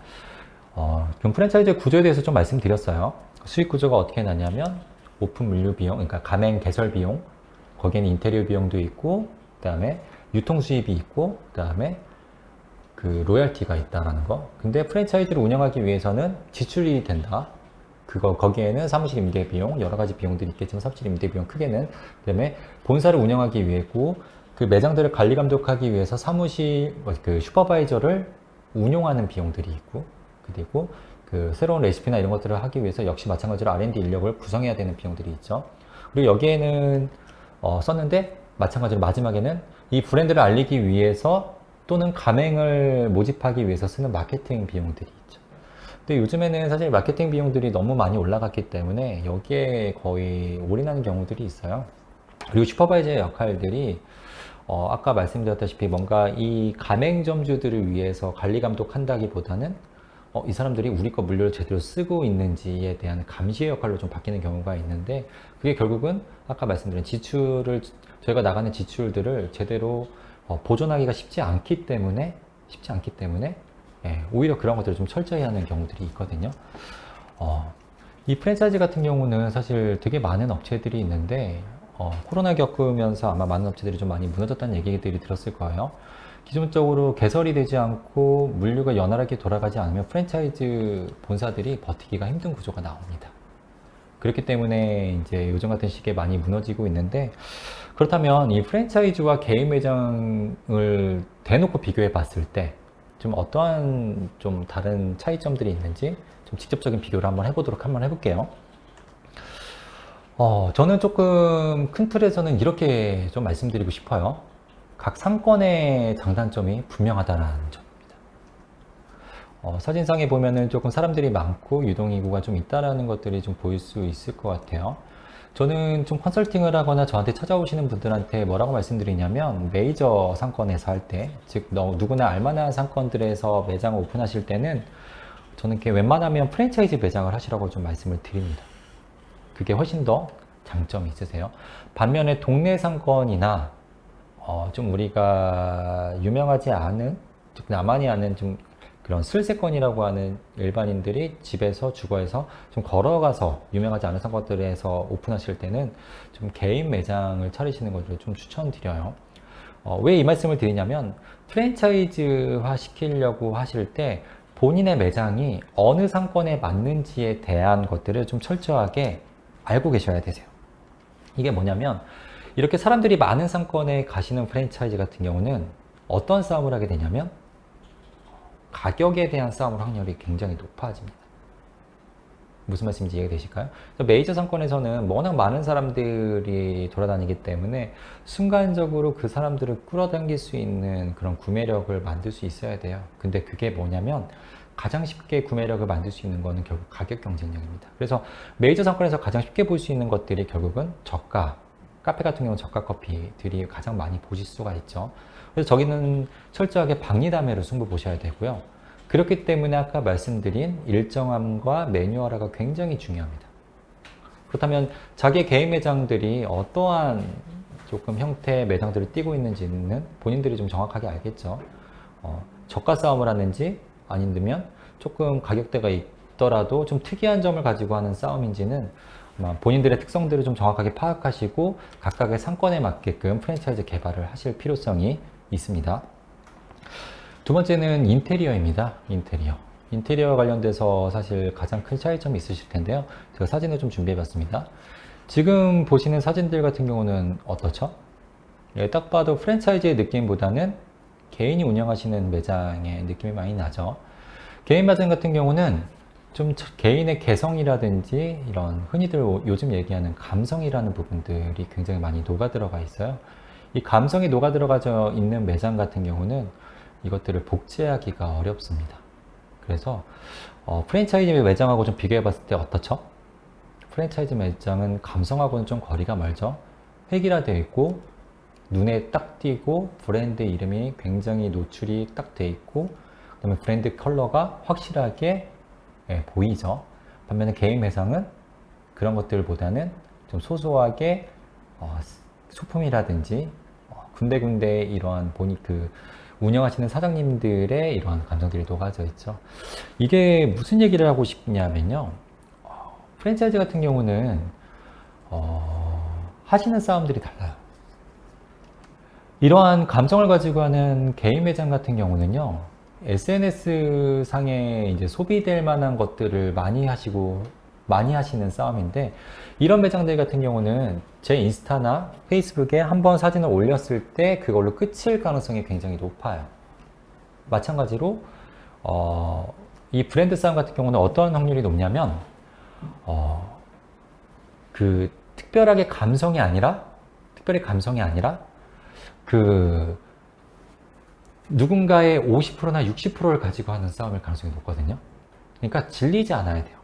그럼 프랜차이즈 구조에 대해서 좀 말씀드렸어요. 수익 구조가 어떻게 나냐면, 오픈 물류 비용, 그러니까 가맹 개설 비용, 거기에는 인테리어 비용도 있고, 그 다음에 유통 수입이 있고, 그 다음에 그 로열티가 있다라는 거. 근데 프랜차이즈를 운영하기 위해서는 지출이 된다. 거기에는 사무실 임대 비용, 여러 가지 비용들이 있겠지만 사무실 임대 비용 크게는, 그 다음에 본사를 운영하기 위해고, 그 매장들을 관리 감독하기 위해서 사무실, 그 슈퍼바이저를 운용하는 비용들이 있고, 그리고 그 새로운 레시피나 이런 것들을 하기 위해서 역시 마찬가지로 R&D 인력을 구성해야 되는 비용들이 있죠. 그리고 여기에는 썼는데, 마찬가지로 마지막에는 이 브랜드를 알리기 위해서 또는 가맹을 모집하기 위해서 쓰는 마케팅 비용들이 있죠. 근데 요즘에는 사실 마케팅 비용들이 너무 많이 올라갔기 때문에 여기에 거의 올인하는 경우들이 있어요. 그리고 슈퍼바이저의 역할들이 아까 말씀드렸다시피 뭔가 이 가맹점주들을 위해서 관리 감독한다기보다는 이 사람들이 우리 거 물류를 제대로 쓰고 있는지에 대한 감시의 역할로 좀 바뀌는 경우가 있는데, 그게 결국은 아까 말씀드린 저희가 나가는 지출들을 제대로 보존하기가 쉽지 않기 때문에 오히려 그런 것들을 좀 철저히 하는 경우들이 있거든요. 이 프랜차이즈 같은 경우는 사실 되게 많은 업체들이 있는데, 코로나 겪으면서 아마 많은 업체들이 좀 많이 무너졌다는 얘기들이 들었을 거예요. 기존적으로 개설이 되지 않고 물류가 연활하게 돌아가지 않으면 프랜차이즈 본사들이 버티기가 힘든 구조가 나옵니다. 그렇기 때문에 이제 요즘 같은 시기에 많이 무너지고 있는데, 그렇다면 이 프랜차이즈와 개인 매장을 대놓고 비교해 봤을 때 좀 어떠한 좀 다른 차이점들이 있는지 좀 직접적인 비교를 한번 해볼게요. 저는 조금 큰 틀에서는 이렇게 좀 말씀드리고 싶어요. 각 상권의 장단점이 분명하다는 점입니다. 사진상에 보면은 조금 사람들이 많고 유동인구가 좀 있다라는 것들이 좀 보일 수 있을 것 같아요. 저는 좀 컨설팅을 하거나 저한테 찾아오시는 분들한테 뭐라고 말씀드리냐면 메이저 상권에서 할 때, 즉 누구나 알만한 상권들에서 매장을 오픈하실 때는 저는 이렇게 웬만하면 프랜차이즈 매장을 하시라고 좀 말씀을 드립니다. 그게 훨씬 더 장점이 있으세요. 반면에 동네 상권이나 좀 우리가 유명하지 않은, 즉 나만이 아는 좀 그런 슬세권이라고 하는 일반인들이 집에서 주거해서 좀 걸어가서 유명하지 않은 상권들에서 오픈하실 때는 좀 개인 매장을 차리시는 것을 좀 추천드려요. 왜 이 말씀을 드리냐면 프랜차이즈화 시키려고 하실 때 본인의 매장이 어느 상권에 맞는지에 대한 것들을 좀 철저하게 알고 계셔야 되세요. 이게 뭐냐면 이렇게 사람들이 많은 상권에 가시는 프랜차이즈 같은 경우는 어떤 싸움을 하게 되냐면 가격에 대한 싸움 확률이 굉장히 높아집니다. 무슨 말씀인지 이해가 되실까요? 메이저 상권에서는 워낙 많은 사람들이 돌아다니기 때문에 순간적으로 그 사람들을 끌어당길 수 있는 그런 구매력을 만들 수 있어야 돼요. 근데 그게 뭐냐면 가장 쉽게 구매력을 만들 수 있는 거는 결국 가격 경쟁력입니다. 그래서 메이저 상권에서 가장 쉽게 볼 수 있는 것들이 결국은 저가, 카페 같은 경우는 저가 커피들이 가장 많이 보실 수가 있죠. 그래서 저기는 철저하게 박리담회로 승부 보셔야 되고요. 그렇기 때문에 아까 말씀드린 일정함과 매뉴얼화가 굉장히 중요합니다. 그렇다면 자기의 개인 매장들이 어떠한 조금 형태의 매장들을 띄고 있는지는 본인들이 좀 정확하게 알겠죠. 저가 싸움을 하는지 아니면 조금 가격대가 있더라도 좀 특이한 점을 가지고 하는 싸움인지는 본인들의 특성들을 좀 정확하게 파악하시고 각각의 상권에 맞게끔 프랜차이즈 개발을 하실 필요성이 있습니다. 두 번째는 인테리어입니다. 인테리어 관련돼서 사실 가장 큰 차이점이 있으실 텐데요. 제가 사진을 좀 준비해 봤습니다. 지금 보시는 사진들 같은 경우는 어떻죠? 딱 봐도 프랜차이즈의 느낌보다는 개인이 운영하시는 매장의 느낌이 많이 나죠. 개인 매장 같은 경우는 좀 개인의 개성이라든지 이런 흔히들 요즘 얘기하는 감성이라는 부분들이 굉장히 많이 녹아 들어가 있어요. 이 감성이 녹아 들어가 있는 매장 같은 경우는 이것들을 복제하기가 어렵습니다. 그래서 프랜차이즈 매장하고 좀 비교해 봤을 때 어떻죠? 프랜차이즈 매장은 감성하고는 좀 거리가 멀죠. 획일화되어 있고 눈에 딱 띄고 브랜드 이름이 굉장히 노출이 딱 돼 있고 그다음에 브랜드 컬러가 확실하게 보이죠. 반면에 개인 매장은 그런 것들보다는 좀 소소하게 소품이라든지 군데군데 이러한 보니 운영하시는 사장님들의 이러한 감정들이 녹아져 있죠. 이게 무슨 얘기를 하고 싶냐면요. 프랜차이즈 같은 경우는 하시는 싸움들이 달라요. 이러한 감성을 가지고 하는 개인 매장 같은 경우는요. SNS 상에 이제 소비될 만한 것들을 많이 하시는 싸움인데 이런 매장들 같은 경우는 제 인스타나 페이스북에 한번 사진을 올렸을 때 그걸로 끝일 가능성이 굉장히 높아요. 마찬가지로 이 브랜드 싸움 같은 경우는 어떤 확률이 높냐면 특별히 감성이 아니라 누군가의 50%나 60%를 가지고 하는 싸움일 가능성이 높거든요. 그러니까 질리지 않아야 돼요.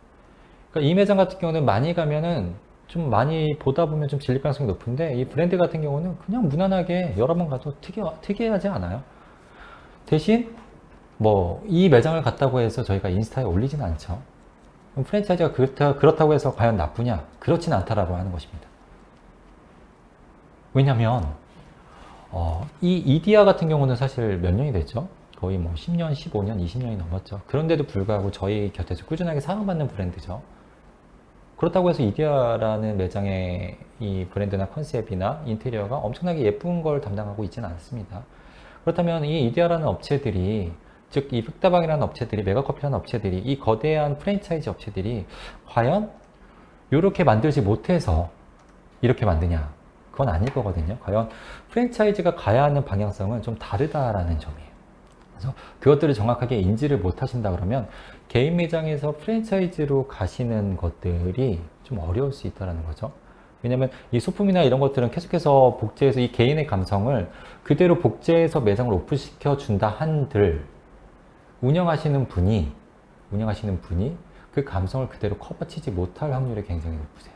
그러니까 이 매장 같은 경우는 많이 가면은 좀 많이 보다 보면 좀 질릴 가능성이 높은데 이 브랜드 같은 경우는 그냥 무난하게 여러 번 가도 특이하지 않아요. 대신 이 매장을 갔다고 해서 저희가 인스타에 올리지는 않죠. 그럼 프랜차이즈가 그렇다고 해서 과연 나쁘냐? 그렇진 않다라고 하는 것입니다. 왜냐면 이 이디야 같은 경우는 사실 몇 년이 됐죠? 거의 10년, 15년, 20년이 넘었죠. 그런데도 불구하고 저희 곁에서 꾸준하게 사랑받는 브랜드죠. 그렇다고 해서 이디야라는 매장의 이 브랜드나 컨셉이나 인테리어가 엄청나게 예쁜 걸 담당하고 있지는 않습니다. 그렇다면 이 이디야라는 업체들이, 즉 이 흑다방이라는 업체들이, 메가커피라는 업체들이, 이 거대한 프랜차이즈 업체들이 과연 이렇게 만들지 못해서 이렇게 만드냐? 그건 아닐 거거든요. 과연 프랜차이즈가 가야 하는 방향성은 좀 다르다라는 점이에요. 그래서 그것들을 정확하게 인지를 못 하신다 그러면 개인 매장에서 프랜차이즈로 가시는 것들이 좀 어려울 수 있다는 거죠. 왜냐면 이 소품이나 이런 것들은 계속해서 복제해서 이 개인의 감성을 그대로 복제해서 매장을 오픈시켜 준다 한들 운영하시는 분이 그 감성을 그대로 커버치지 못할 확률이 굉장히 높으세요.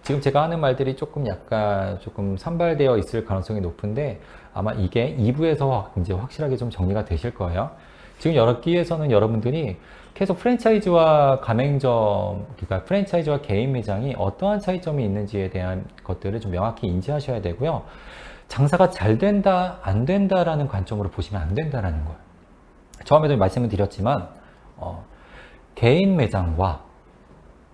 지금 제가 하는 말들이 조금 약간 조금 산발되어 있을 가능성이 높은데 아마 이게 2부에서 이제 확실하게 좀 정리가 되실 거예요. 지금 여러 기회에서는 여러분들이 계속 프랜차이즈와 가맹점, 그러니까 프랜차이즈와 개인 매장이 어떠한 차이점이 있는지에 대한 것들을 좀 명확히 인지하셔야 되고요. 장사가 잘 된다, 안 된다라는 관점으로 보시면 안 된다라는 거예요. 처음에도 말씀을 드렸지만 개인 매장과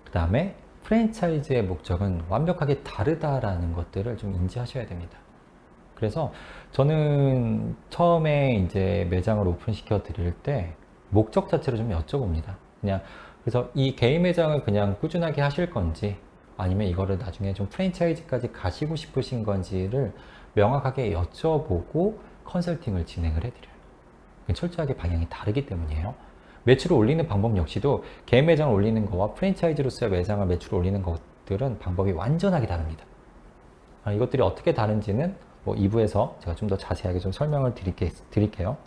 그 다음에 프랜차이즈의 목적은 완벽하게 다르다라는 것들을 좀 인지하셔야 됩니다. 그래서 저는 처음에 이제 매장을 오픈시켜 드릴 때 목적 자체를 좀 여쭤봅니다. 그냥 그래서 이 개인 매장을 그냥 꾸준하게 하실 건지 아니면 이거를 나중에 좀 프랜차이즈까지 가시고 싶으신 건지를 명확하게 여쭤보고 컨설팅을 진행을 해드려요. 철저하게 방향이 다르기 때문이에요. 매출을 올리는 방법 역시도 개인 매장을 올리는 거와 프랜차이즈로서의 매장을 매출을 올리는 것들은 방법이 완전하게 다릅니다. 이것들이 어떻게 다른지는 뭐 2부에서 제가 좀 더 자세하게 좀 설명을 드릴게요.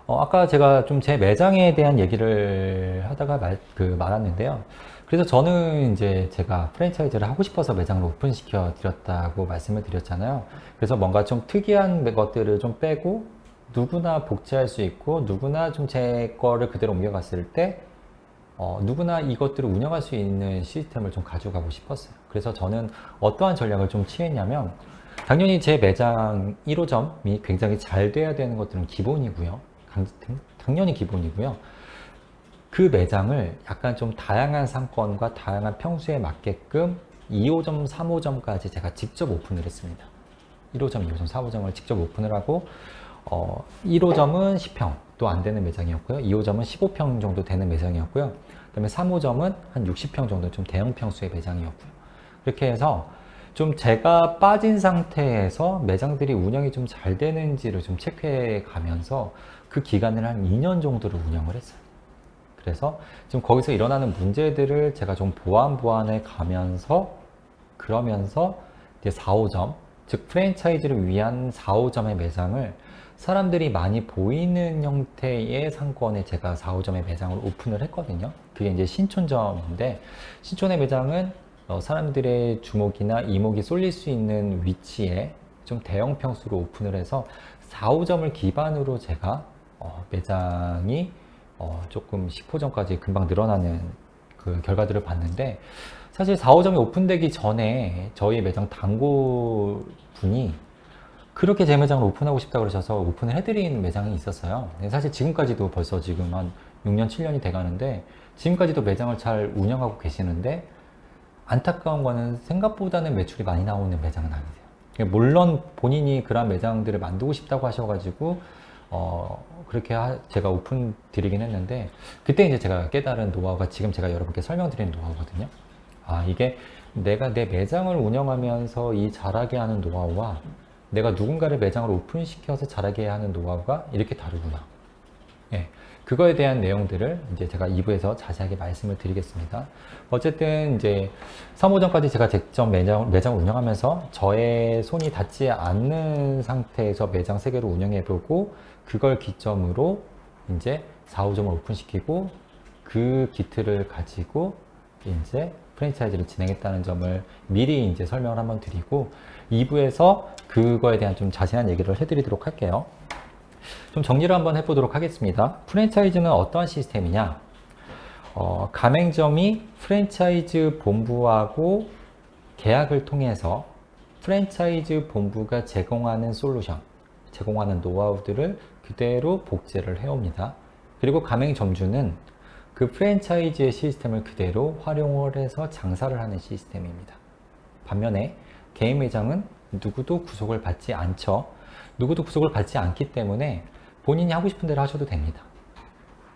아까 제가 좀 제 매장에 대한 얘기를 하다가 말았는데요. 그래서 저는 이제 제가 프랜차이즈를 하고 싶어서 매장을 오픈시켜 드렸다고 말씀을 드렸잖아요. 그래서 뭔가 좀 특이한 것들을 좀 빼고 누구나 복제할 수 있고 누구나 좀 제 거를 그대로 옮겨갔을 때 누구나 이것들을 운영할 수 있는 시스템을 좀 가져가고 싶었어요. 그래서 저는 어떠한 전략을 좀 취했냐면 당연히 제 매장 1호점이 굉장히 잘 돼야 되는 것들은 기본이고요. 당연히 기본이고요. 그 매장을 약간 좀 다양한 상권과 다양한 평수에 맞게끔 2호점, 3호점까지 제가 직접 오픈을 했습니다. 1호점, 2호점, 4호점을 직접 오픈을 하고 1호점은 10평도 안 되는 매장이었고요. 2호점은 15평 정도 되는 매장이었고요. 그 다음에 3호점은 한 60평 정도 좀 대형 평수의 매장이었고요. 이렇게 해서 좀 제가 빠진 상태에서 매장들이 운영이 좀 잘 되는지를 좀 체크해 가면서 그 기간을 한 2년 정도를 운영을 했어요. 그래서 지금 거기서 일어나는 문제들을 제가 좀 보완해 가면서 그러면서 이제 4호점, 즉 프랜차이즈를 위한 4호점의 매장을 사람들이 많이 보이는 형태의 상권에 제가 4호점의 매장을 오픈을 했거든요. 그게 이제 신촌점인데 신촌의 매장은 사람들의 주목이나 이목이 쏠릴 수 있는 위치에 좀 대형 평수로 오픈을 해서 4호점을 기반으로 제가 매장이 조금 10호점까지 금방 늘어나는 그 결과들을 봤는데 사실 4호점이 오픈되기 전에 저희 매장 단골분이 그렇게 제 매장을 오픈하고 싶다 그러셔서 오픈을 해드린 매장이 있었어요. 사실 지금까지도 벌써 지금 한 6년, 7년이 돼가는데 지금까지도 매장을 잘 운영하고 계시는데 안타까운 거는 생각보다는 매출이 많이 나오는 매장은 아니세요. 물론 본인이 그런 매장들을 만들고 싶다고 하셔가지고 그렇게 제가 오픈 드리긴 했는데 그때 이제 제가 깨달은 노하우가 지금 제가 여러분께 설명드리는 노하우거든요. 이게 내가 내 매장을 운영하면서 이 잘하게 하는 노하우와 내가 누군가를 매장을 오픈시켜서 잘하게 하는 노하우가 이렇게 다르구나. 예, 그거에 대한 내용들을 이제 제가 2부에서 자세하게 말씀을 드리겠습니다. 어쨌든 이제 3호점까지 제가 직접 매장을 운영하면서 저의 손이 닿지 않는 상태에서 매장 3개를 운영해보고 그걸 기점으로 이제 4호점을 오픈시키고 그 기틀을 가지고 이제 프랜차이즈를 진행했다는 점을 미리 이제 설명을 한번 드리고 2부에서 그거에 대한 좀 자세한 얘기를 해드리도록 할게요. 좀 정리를 한번 해보도록 하겠습니다. 프랜차이즈는 어떠한 시스템이냐? 가맹점이 프랜차이즈 본부하고 계약을 통해서 프랜차이즈 본부가 제공하는 솔루션, 제공하는 노하우들을 그대로 복제를 해옵니다. 그리고 가맹점주는 그 프랜차이즈의 시스템을 그대로 활용을 해서 장사를 하는 시스템입니다. 반면에 개인 매장은 누구도 구속을 받지 않죠. 누구도 구속을 받지 않기 때문에 본인이 하고 싶은 대로 하셔도 됩니다.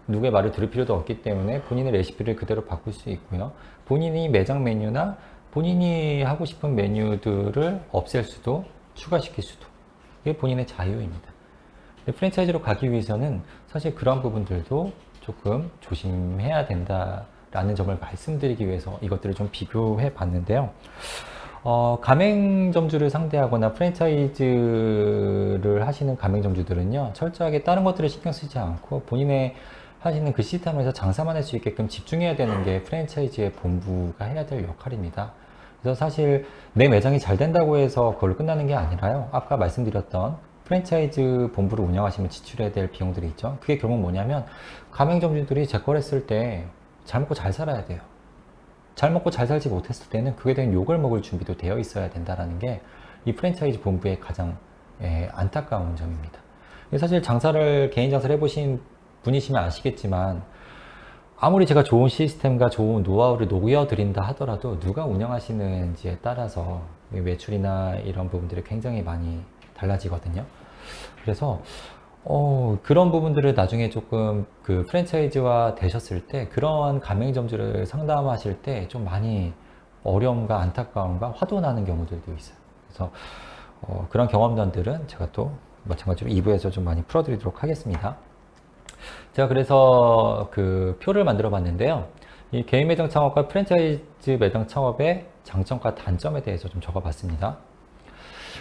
누구의 말을 들을 필요도 없기 때문에 본인의 레시피를 그대로 바꿀 수 있고요. 본인이 매장 메뉴나 본인이 하고 싶은 메뉴들을 없앨 수도 추가시킬 수도 이게 본인의 자유입니다. 프랜차이즈로 가기 위해서는 사실 그런 부분들도 조금 조심해야 된다라는 점을 말씀드리기 위해서 이것들을 좀 비교해 봤는데요. 가맹점주를 상대하거나 프랜차이즈를 하시는 가맹점주들은요, 철저하게 다른 것들을 신경 쓰지 않고 본인의 하시는 그 시스템에서 장사만 할 수 있게끔 집중해야 되는 게 프랜차이즈의 본부가 해야 될 역할입니다. 그래서 사실 내 매장이 잘 된다고 해서 그걸로 끝나는 게 아니라요. 아까 말씀드렸던 프랜차이즈 본부를 운영하시면 지출해야 될 비용들이 있죠. 그게 결국 뭐냐면 가맹점주들이 제 걸 했을 때 잘 먹고 잘 살아야 돼요. 잘 먹고 잘 살지 못했을 때는 그에 대한 욕을 먹을 준비도 되어 있어야 된다는 게 이 프랜차이즈 본부의 가장 안타까운 점입니다. 사실 장사를 개인 장사를 해보신 분이시면 아시겠지만 아무리 제가 좋은 시스템과 좋은 노하우를 녹여드린다 하더라도 누가 운영하시는지에 따라서 매출이나 이런 부분들이 굉장히 많이 달라지거든요. 그래서 그런 부분들을 나중에 조금 그 프랜차이즈화 되셨을 때 그러한 가맹점주를 상담하실 때 좀 많이 어려움과 안타까움과 화도 나는 경우들도 있어요. 그래서 그런 경험담들은 제가 또 마찬가지로 2부에서 좀 많이 풀어드리도록 하겠습니다. 제가 그래서 그 표를 만들어 봤는데요. 이 개인 매장 창업과 프랜차이즈 매장 창업의 장점과 단점에 대해서 좀 적어 봤습니다.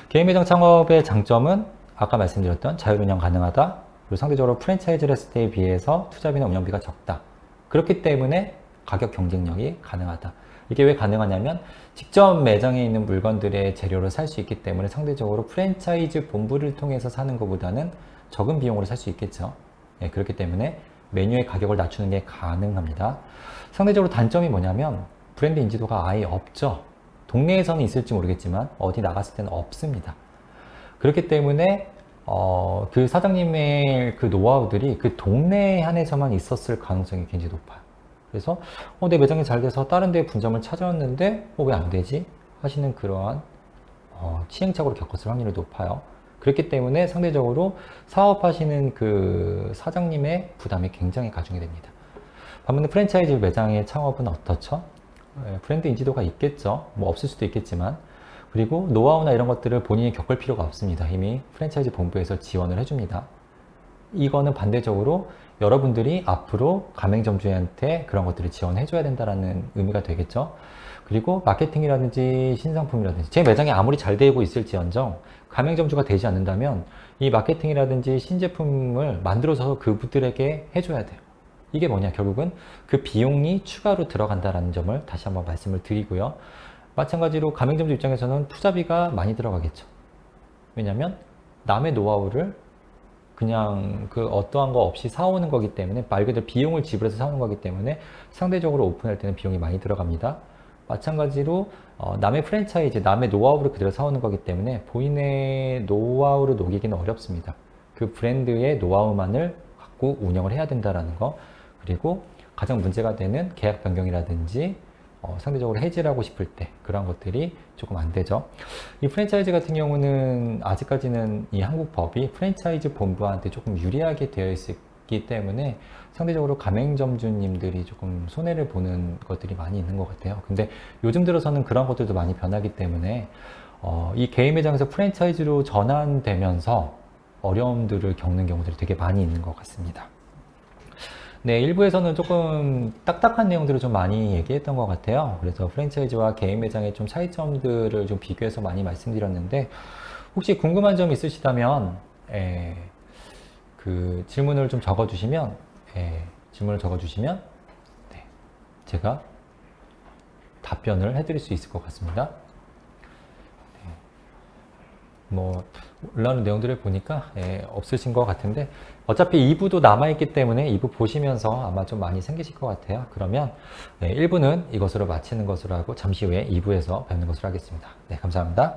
개인 매장 창업의 장점은 아까 말씀드렸던 자율운영 가능하다. 그리고 상대적으로 프랜차이즈를 했을 때에 비해서 투자비나 운영비가 적다. 그렇기 때문에 가격 경쟁력이 가능하다. 이게 왜 가능하냐면 직접 매장에 있는 물건들의 재료를 살 수 있기 때문에 상대적으로 프랜차이즈 본부를 통해서 사는 것보다는 적은 비용으로 살 수 있겠죠. 그렇기 때문에 메뉴의 가격을 낮추는 게 가능합니다. 상대적으로 단점이 뭐냐면 브랜드 인지도가 아예 없죠. 동네에서는 있을지 모르겠지만 어디 나갔을 때는 없습니다. 그렇기 때문에 그 사장님의 그 노하우들이 그 동네에 한해서만 있었을 가능성이 굉장히 높아요. 그래서 내 매장이 잘 돼서 다른 데 분점을 찾아왔는데 왜 안 되지? 하시는 그러한 시행착오를 겪었을 확률이 높아요. 그렇기 때문에 상대적으로 사업하시는 그 사장님의 부담이 굉장히 가중이 됩니다. 반면에 프랜차이즈 매장의 창업은 어떻죠? 브랜드 인지도가 있겠죠. 뭐 없을 수도 있겠지만, 그리고 노하우나 이런 것들을 본인이 겪을 필요가 없습니다. 이미 프랜차이즈 본부에서 지원을 해줍니다. 이거는 반대적으로 여러분들이 앞으로 가맹점주한테 그런 것들을 지원해줘야 된다는 의미가 되겠죠. 그리고 마케팅이라든지 신상품이라든지 제 매장이 아무리 잘 되고 있을지언정 가맹점주가 되지 않는다면 이 마케팅이라든지 신제품을 만들어서 그분들에게 해줘야 돼요. 이게 뭐냐, 결국은 그 비용이 추가로 들어간다는 점을 다시 한번 말씀을 드리고요. 마찬가지로 가맹점주 입장에서는 투자비가 많이 들어가겠죠. 왜냐하면 남의 노하우를 그냥 그 어떠한 거 없이 사오는 거기 때문에 말 그대로 비용을 지불해서 사오는 거기 때문에 상대적으로 오픈할 때는 비용이 많이 들어갑니다. 마찬가지로 남의 프랜차이즈, 남의 노하우를 그대로 사오는 거기 때문에 본인의 노하우를 녹이기는 어렵습니다. 그 브랜드의 노하우만을 갖고 운영을 해야 된다는 거, 그리고 가장 문제가 되는 계약 변경이라든지 상대적으로 해지를 하고 싶을 때 그런 것들이 조금 안 되죠. 이 프랜차이즈 같은 경우는 아직까지는 이 한국 법이 프랜차이즈 본부한테 조금 유리하게 되어 있기 때문에 상대적으로 가맹점주님들이 조금 손해를 보는 것들이 많이 있는 것 같아요. 근데 요즘 들어서는 그런 것들도 많이 변하기 때문에 이 개인 매장에서 프랜차이즈로 전환되면서 어려움들을 겪는 경우들이 되게 많이 있는 것 같습니다. 네, 일부에서는 조금 딱딱한 내용들을 좀 많이 얘기했던 것 같아요. 그래서 프랜차이즈와 개인 매장의 좀 차이점들을 좀 비교해서 많이 말씀드렸는데, 혹시 궁금한 점 있으시다면 그 질문을 좀 적어주시면 네, 제가 답변을 해드릴 수 있을 것 같습니다. 뭐 올라오는 내용들을 보니까 없으신 것 같은데, 어차피 2부도 남아있기 때문에 2부 보시면서 아마 좀 많이 생기실 것 같아요. 그러면 1부는 이것으로 마치는 것으로 하고 잠시 후에 2부에서 뵙는 것으로 하겠습니다. 네, 감사합니다.